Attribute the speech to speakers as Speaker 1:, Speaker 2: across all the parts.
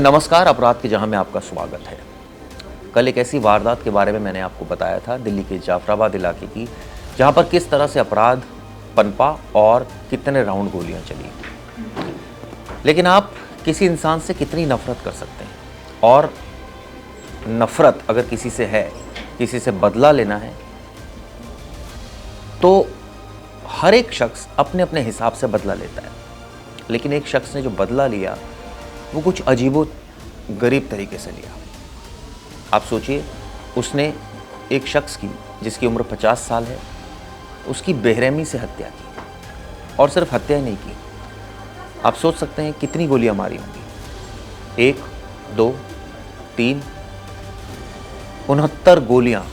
Speaker 1: नमस्कार, अपराध के जहां में आपका स्वागत है। कल एक ऐसी वारदात के बारे में मैंने आपको बताया था, दिल्ली के जाफराबाद इलाके की, जहां पर किस तरह से अपराध पनपा और कितने राउंड गोलियां चली। लेकिन आप किसी इंसान से कितनी नफरत कर सकते हैं, और नफरत अगर किसी से है, किसी से बदला लेना है, तो हर एक शख्स अपने अपने हिसाब से बदला लेता है। लेकिन एक शख्स ने जो बदला लिया वो कुछ अजीबो गरीब तरीके से लिया। आप सोचिए, उसने एक शख्स की जिसकी उम्र 50 साल है, उसकी बेरहमी से हत्या की, और सिर्फ हत्या ही नहीं की। आप सोच सकते हैं कितनी गोलियां मारी होंगी। 1, 2, 3, 69 गोलियां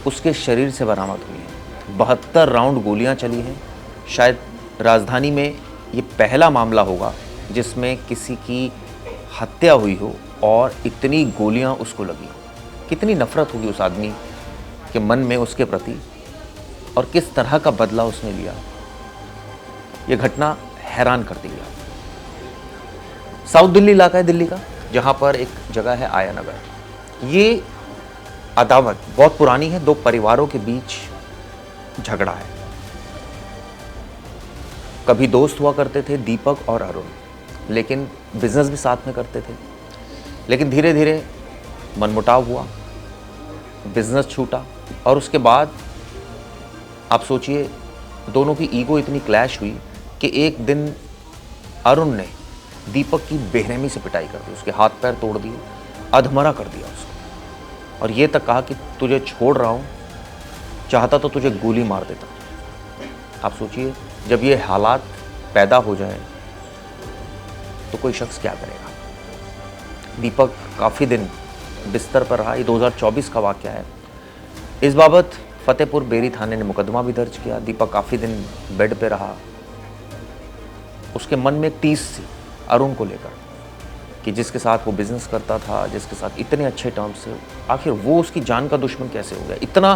Speaker 1: उसके शरीर से बरामद हुई हैं। 72 राउंड गोलियां चली हैं। शायद राजधानी में ये पहला मामला होगा जिसमें किसी की हत्या हुई हो और इतनी गोलियां उसको लगी। कितनी नफरत होगी उस आदमी के मन में उसके प्रति, और किस तरह का बदला उसने लिया। यह घटना हैरान कर दिया। साउथ दिल्ली इलाका है दिल्ली का, जहां पर एक जगह है आया नगर। ये अदावत बहुत पुरानी है, दो परिवारों के बीच झगड़ा है। कभी दोस्त हुआ करते थे दीपक और अरुण, लेकिन बिजनेस भी साथ में करते थे। लेकिन धीरे धीरे मनमुटाव हुआ, बिजनेस छूटा, और उसके बाद आप सोचिए दोनों की ईगो इतनी क्लैश हुई कि एक दिन अरुण ने दीपक की बेरहमी से पिटाई कर दी, उसके हाथ पैर तोड़ दिए, अधमरा कर दिया उसको, और ये तक कहा कि तुझे छोड़ रहा हूँ, चाहता तो तुझे गोली मार देता। आप सोचिए, जब ये हालात पैदा हो जाए तो कोई शख्स क्या करेगा। दीपक काफ़ी दिन बिस्तर पर रहा। ये 2024 का वाक़या है। इस बाबत फतेहपुर बेरी थाने ने मुकदमा भी दर्ज किया। दीपक काफ़ी दिन बेड पे रहा। उसके मन में 30 थी अरुण को लेकर, कि जिसके साथ वो बिज़नेस करता था, जिसके साथ इतने अच्छे टर्म्स थे, आखिर वो उसकी जान का दुश्मन कैसे हो गया, इतना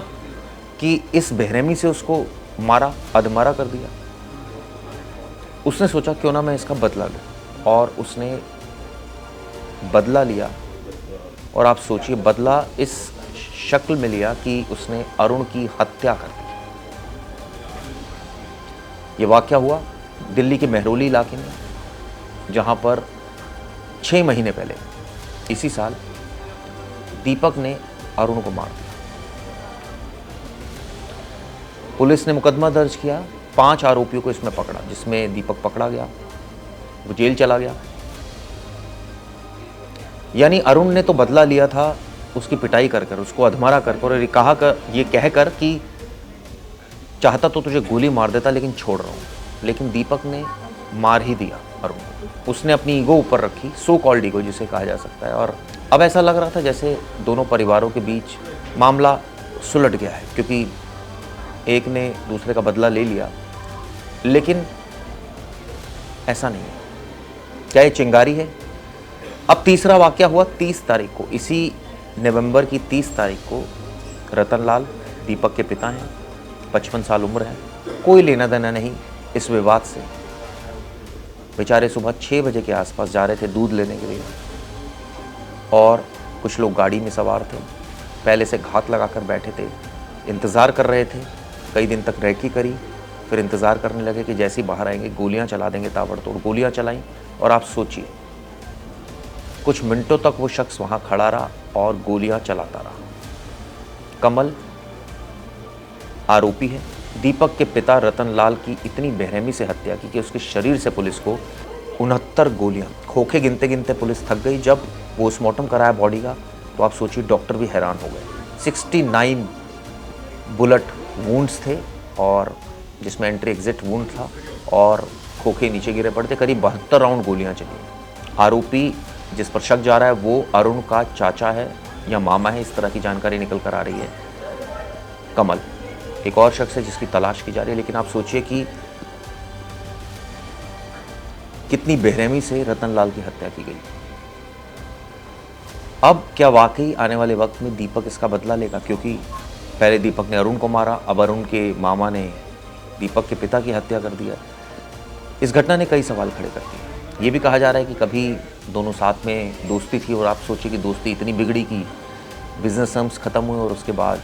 Speaker 1: कि इस बेरहमी से उसको मारा, अधमरा कर दिया। उसने सोचा क्यों ना मैं इसका बदला लूँ, और उसने बदला लिया। और आप सोचिए, बदला इस शक्ल में लिया कि उसने अरुण की हत्या कर दी। ये वाक़या हुआ दिल्ली के मेहरौली इलाके में, जहां पर 6 महीने पहले इसी साल दीपक ने अरुण को मार दिया। पुलिस ने मुकदमा दर्ज किया। 5 आरोपियों को इसमें पकड़ा, जिसमें दीपक पकड़ा गया, वो जेल चला गया। यानी अरुण ने तो बदला लिया था उसकी पिटाई कर कर, उसको अधमरा कर कर, और ये कहकर कि चाहता तो तुझे गोली मार देता, लेकिन छोड़ रहा हूँ। लेकिन दीपक ने मार ही दिया अरुण को। उसने अपनी ईगो ऊपर रखी, सो कॉल्ड ईगो जिसे कहा जा सकता है। और अब ऐसा लग रहा था जैसे दोनों परिवारों के बीच मामला सुलट गया है, क्योंकि एक ने दूसरे का बदला ले लिया। लेकिन ऐसा नहीं है। क्या ये चिंगारी है? अब तीसरा वाकया हुआ 30 तारीख को। इसी नवंबर की 30 तारीख को रतनलाल दीपक के पिता हैं, 55 साल उम्र है। कोई लेना देना नहीं इस विवाद से। बेचारे सुबह 6 बजे के आसपास जा रहे थे दूध लेने के लिए, और कुछ लोग गाड़ी में सवार थे, पहले से घात लगाकर बैठे थे, इंतज़ार कर रहे थे। कई दिन तक रेकी करी, फिर इंतज़ार करने लगे कि जैसे ही बाहर आएंगे गोलियां चला देंगे। ताबड़तोड़ गोलियां चलाईं, और आप सोचिए कुछ मिनटों तक वो शख्स वहां खड़ा रहा और गोलियां चलाता रहा। कमल आरोपी है। दीपक के पिता रतनलाल की इतनी बेरहमी से हत्या की कि उसके शरीर से पुलिस को 69 गोलियां, खोखे गिनते गिनते पुलिस थक गई। जब पोस्टमार्टम कराया बॉडी का, तो आप सोचिए डॉक्टर भी हैरान हो गए। 69 बुलेट वुंड्स थे, और जिसमें एंट्री एग्जिट वुंड था, और खोखे नीचे गिरे पड़े थे। करीब 72 राउंड गोलियां चली। आरोपी जिस पर शक जा रहा है वो अरुण का चाचा है या मामा है, इस तरह की जानकारी निकल कर आ रही है। कमल एक और शख्स है जिसकी तलाश की जा रही है। लेकिन आप सोचिए कि कितनी बेरहमी से रतनलाल की हत्या की गई। अब क्या वाकई आने वाले वक्त में दीपक इसका बदला लेगा? क्योंकि पहले दीपक ने अरुण को मारा, अब अरुण के मामा ने दीपक के पिता की हत्या कर दिया। इस घटना ने कई सवाल खड़े कर दिए। ये भी कहा जा रहा है कि कभी दोनों साथ में दोस्ती थी और आप सोचिए कि दोस्ती इतनी बिगड़ी कि बिजनेस टर्म्स ख़त्म हुए और उसके बाद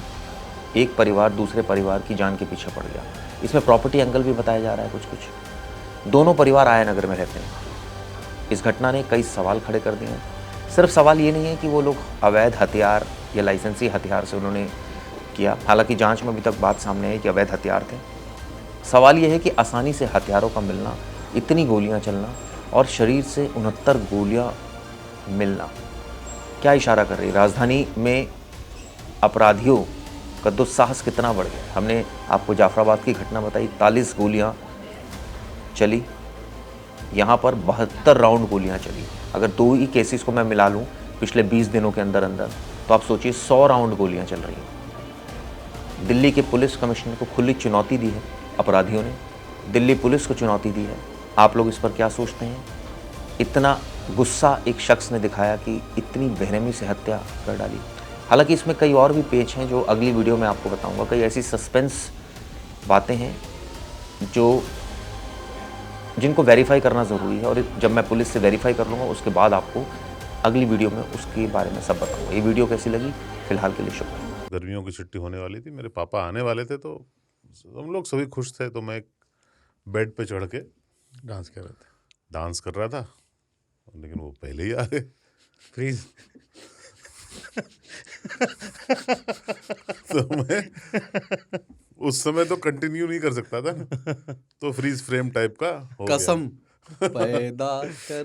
Speaker 1: एक परिवार दूसरे परिवार की जान के पीछे पड़ गया। इसमें प्रॉपर्टी एंगल भी बताया जा रहा है कुछ। दोनों परिवार आया नगर में रहते हैं। इस घटना ने कई सवाल खड़े कर दिए हैं। सिर्फ सवाल ये नहीं है कि वो लोग अवैध हथियार या लाइसेंसी हथियार से उन्होंने किया, हालांकि जांच में अभी तक बात सामने आई कि अवैध हथियार थे। सवाल ये है कि आसानी से हथियारों का मिलना, इतनी गोलियां चलना और शरीर से 69 गोलियां मिलना क्या इशारा कर रही है? राजधानी में अपराधियों का दुस्साहस कितना बढ़ गया। हमने आपको जाफराबाद की घटना बताई, 41 गोलियां चली, यहाँ पर 72 राउंड गोलियां चली। अगर दो ही केसेस को मैं मिला लूँ पिछले 20 दिनों के अंदर अंदर, तो आप सोचिए 100 राउंड गोलियां चल रही हैं। दिल्ली के पुलिस कमिश्नर को खुली चुनौती दी है अपराधियों ने, दिल्ली पुलिस को चुनौती दी है। आप लोग इस पर क्या सोचते हैं? इतना गुस्सा एक शख्स ने दिखाया कि इतनी बेरहमी से हत्या कर डाली। हालांकि इसमें कई और भी पेच हैं जो अगली वीडियो में आपको बताऊंगा। कई ऐसी सस्पेंस बातें हैं जिनको वेरीफाई करना ज़रूरी है, और जब मैं पुलिस से वेरीफाई कर लूँगा उसके बाद आपको अगली वीडियो में उसके बारे में सब बताऊँगा। ये वीडियो कैसी लगी फिलहाल के लिए शुक्रिया।
Speaker 2: गर्मियों की छुट्टी होने वाली थी, मेरे पापा आने वाले थे, तो हम लोग सभी खुश थे। तो मैं एक बेड पे चढ़ के
Speaker 3: डांस कर रहे थे,
Speaker 2: डांस कर रहा था, लेकिन वो पहले ही आ गए।
Speaker 3: फ्रीज।
Speaker 2: तो मैं उस समय तो कंटिन्यू नहीं कर सकता था ना, तो फ्रीज फ्रेम टाइप का हो गया।
Speaker 3: कसम पैदा कर